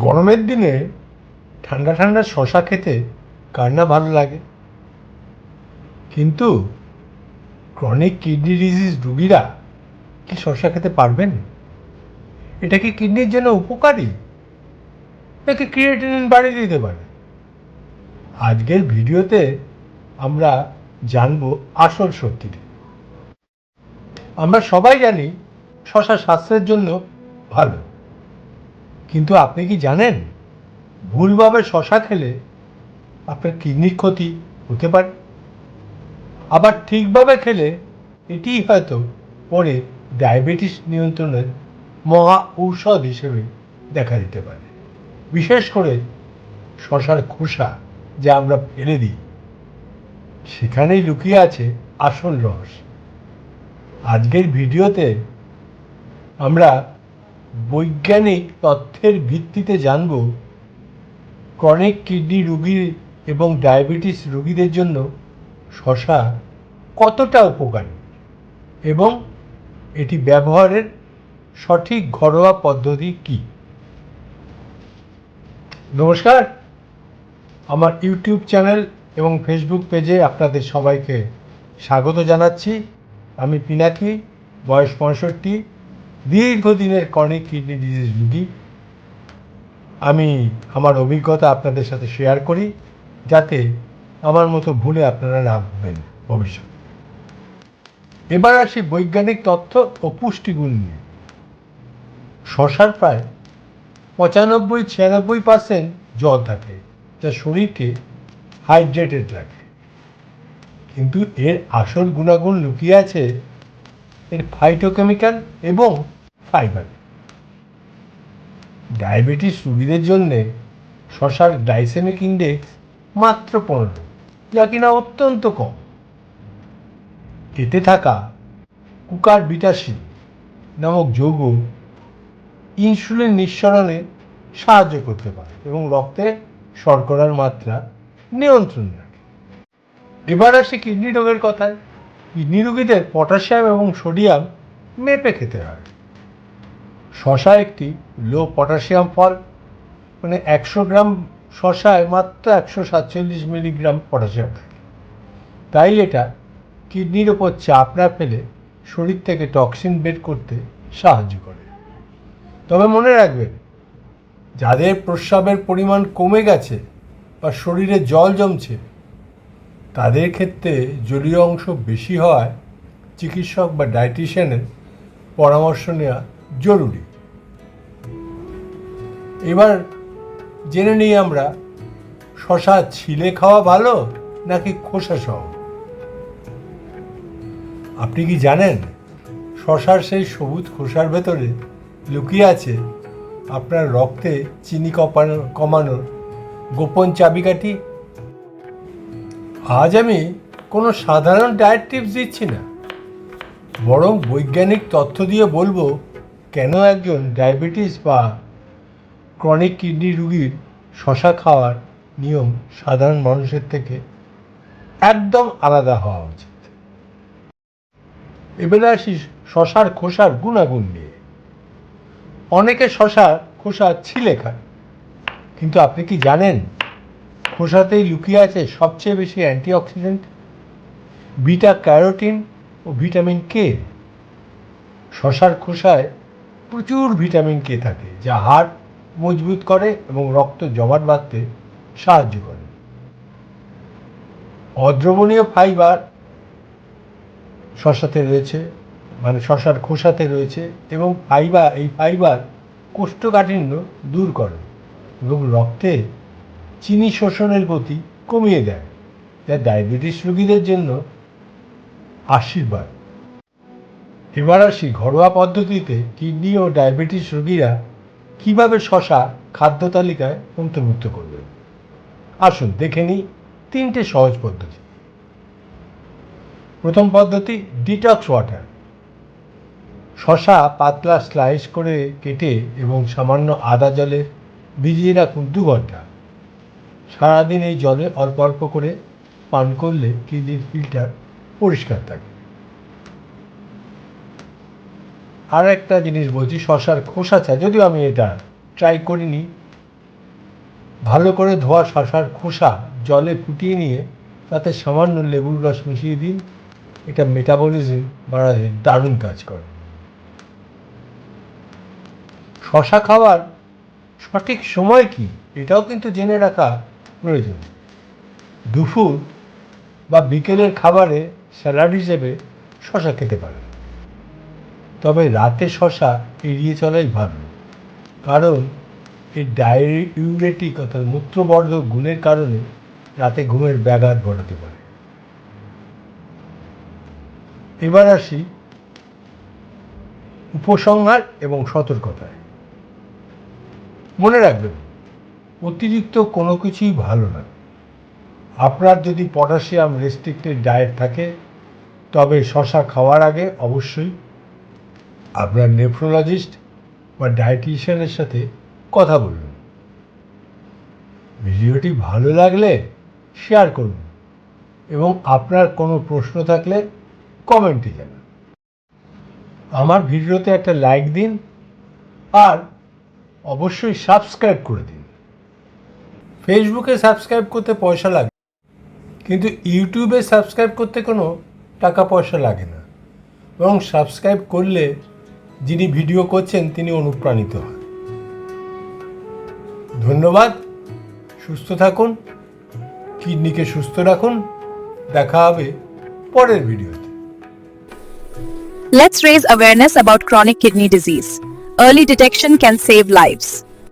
গরমের দিনে ঠান্ডা ঠান্ডা শশা খেতে কার না ভালো লাগে, কিন্তু ক্রনিক কিডনি ডিজিজ রোগীরা কি শশা খেতে পারবেন? এটা কি কিডনির জন্য উপকারী, নাকি ক্রিয়েটিনিন বাড়িয়ে দিতে পারে? আজকের ভিডিওতে আমরা জানব আসল সত্যিটা। আমরা সবাই জানি শশা স্বাস্থ্যের জন্য ভালো, কিন্তু আপনি কি জানেন ভুলভাবে শশা খেলে আপনার কিডনির ক্ষতি হতে পারে? আবার ঠিকভাবে খেলে এটিই হয়তো পরে ডায়াবেটিস নিয়ন্ত্রণের মহা ঔষধ হিসেবে দেখা দিতে পারে। বিশেষ করে শশার খোসা যা আমরা ফেলে দিই, সেখানেই লুকিয়ে আছে আসল রহস্য। আজকের ভিডিওতে আমরা বৈজ্ঞানিক তথ্যের ভিত্তিতে জানব ক্রনিক কিডনি রোগী এবং ডায়াবেটিস রোগীদের জন্য শশা কতটা উপকারী এবং এটি ব্যবহারের সঠিক ঘরোয়া পদ্ধতি কী। নমস্কার, আমার ইউটিউব চ্যানেল এবং ফেসবুক পেজে আপনাদের সবাইকে স্বাগত জানাচ্ছি। আমি পিনাকি, বয়স 65, দীর্ঘদিনের ক্রনিক কিডনি ডিজিজ রোগী। আমি আমার অভিজ্ঞতা আপনাদের সাথে শেয়ার করি, যাতে আমার মতো ভুলে আপনারা না ভুলবেন ভবিষ্যতে। এবার আসি বৈজ্ঞানিক তথ্য ও পুষ্টিগুণ নিয়ে। শশার প্রায় 95-96% জল থাকে, যা শরীরকে হাইড্রেটেড রাখে। কিন্তু এর আসল গুণাগুণ লুকিয়ে আছে এর ফাইটোকেমিক্যাল এবং ফাইবার। ডায়াবেটিস রোগীদের জন্যে শশার গ্লাইসেমিক ইন্ডেক্স মাত্র 15, যা কিনা অত্যন্ত কম। এতে থাকা কুকার বিটাসি নামক যৌগ ইনসুলিন নিঃসরণে সাহায্য করতে পারে এবং রক্তে শর্করার মাত্রা নিয়ন্ত্রণে রাখে। এবার আসি কিডনি রোগের কথায়। কিডনি রোগীদের পটাশিয়াম এবং সোডিয়াম মেপে খেতে হয়। শশা একটি লো পটাশিয়াম ফল, মানে 100 গ্রাম শশায় মাত্র 147 মিলিগ্রাম পটাশিয়াম থাকে। তাই এটা কিডনির ওপর চাপ না ফেলে শরীর থেকে টক্সিন বের করতে সাহায্য করে। তবে মনে রাখবেন, যাদের প্রস্রাবের পরিমাণ কমে গেছে বা শরীরে জল জমছে, তাদের ক্ষেত্রে জলীয় অংশ বেশি হওয়ায় চিকিৎসক বা ডায়েটিশিয়ানের পরামর্শ নেওয়া জরুরি। এবার জেনে নিই আমরা, শশা ছিলে খাওয়া ভালো নাকি খোসা সহ? আপনি কি জানেন শশার সেই সবুজ খোসার ভেতরে লুকিয়ে আছে আপনার রক্তে চিনি কমানোর গোপন চাবিকাঠি? আজ আমি কোনো সাধারণ ডায়েট টিপস দিচ্ছি না, বরং বৈজ্ঞানিক তথ্য দিয়ে বলবো কেন একজন ডায়াবেটিস বা ক্রনিক কিডনি রোগীর শশা খাওয়ার নিয়ম সাধারণ মানুষের থেকে একদম আলাদা হওয়া উচিত। এবারে আসি শশার খোসার গুণাগুণ নিয়ে। অনেকে শশার খোসা ছিলে খায়, কিন্তু আপনি কি জানেন খোসাতেই লুকিয়ে আছে সবচেয়ে বেশি অ্যান্টিঅক্সিডেন্ট, বিটা ক্যারোটিন ও ভিটামিন কে। শশার খোসায় প্রচুর ভিটামিন কে থাকে, যা হাড় মজবুত করে এবং রক্ত জমাট বাঁধতে সাহায্য করে। অদ্রবণীয় ফাইবার শশাতে রয়েছে, মানে শশার খোসাতে রয়েছে, এবং এই ফাইবার কোষ্ঠকাঠিন্য দূর করে এবং রক্তে চিনি শোষণের গতি কমিয়ে দেয়, যা ডায়াবেটিস রোগীদের জন্য আশীর্বাদ। এবার আসি ঘরোয়া পদ্ধতিতে কিডনি ও ডায়াবেটিস রোগীরা কীভাবে শশা খাদ্য তালিকায় অন্তর্ভুক্ত করবে। আসুন দেখে নিই 3টে সহজ পদ্ধতি। প্রথম পদ্ধতি, ডিটক্স ওয়াটার। শশা পাতলা স্লাইস করে কেটে এবং সামান্য আদা জলে ভিজিয়ে রাখুন 2 ঘন্টা। সারাদিন এই জলে অল্প অল্প করে পান করলে কিডনির ফিল্টার পরিষ্কার থাকে। আর একটা জিনিস বলছি, শশার খোসা চা, যদিও আমি এটা ট্রাই করিনি, ভালো করে ধোয়া শশার খোসা জলে ফুটিয়ে নিয়ে তাতে সামান্য লেবুর রস মিশিয়ে দিন। এটা মেটাবলিজম বাড়াতে দারুণ কাজ করে। শশা খাওয়ার সঠিক সময় কি এটাও কিন্তু জেনে রাখা প্রয়োজন। দুপুর বা বিকেলের খাবারে স্যালাড হিসেবে শশা খেতে পারেন, তবে রাতে শশা এড়িয়ে চলাই ভালো, কারণ এই ডাইউরেটিক অর্থাৎ মূত্রবর্ধক গুণের কারণে রাতে ঘুমের ব্যাঘাত ঘটাতে পারে। এবার আসি উপসংহার এবং সতর্কতায়। মনে রাখবেন, অতিরিক্ত কোনো কিছুই ভালো না। আপনার যদি পটাশিয়াম রেস্ট্রিক্টেড ডায়েট থাকে তবে শশা খাওয়ার আগে অবশ্যই আপনার নেফ্রোলজিস্ট বা ডায়েটিশিয়ানের সাথে কথা বলুন। ভিডিওটি ভালো লাগলে শেয়ার করুন এবং আপনার কোনো প্রশ্ন থাকলে কমেন্টে জানান। আমার ভিডিওতে একটা লাইক দিন আর অবশ্যই সাবস্ক্রাইব করে দিন। ফেসবুকে সাবস্ক্রাইব করতে পয়সা লাগে, কিন্তু ইউটিউবে সাবস্ক্রাইব করতে কোনো টাকা পয়সা লাগে না, এবং সাবস্ক্রাইব করলে যিনি ভিডিও করছেন তিনি অনুপ্রাণিত হন। ধন্যবাদ। সুস্থ থাকুন, কিডনিকে সুস্থ রাখুন। দেখা হবে পরের ভিডিওতে। Let's raise awareness about chronic kidney disease. Early detection can save lives.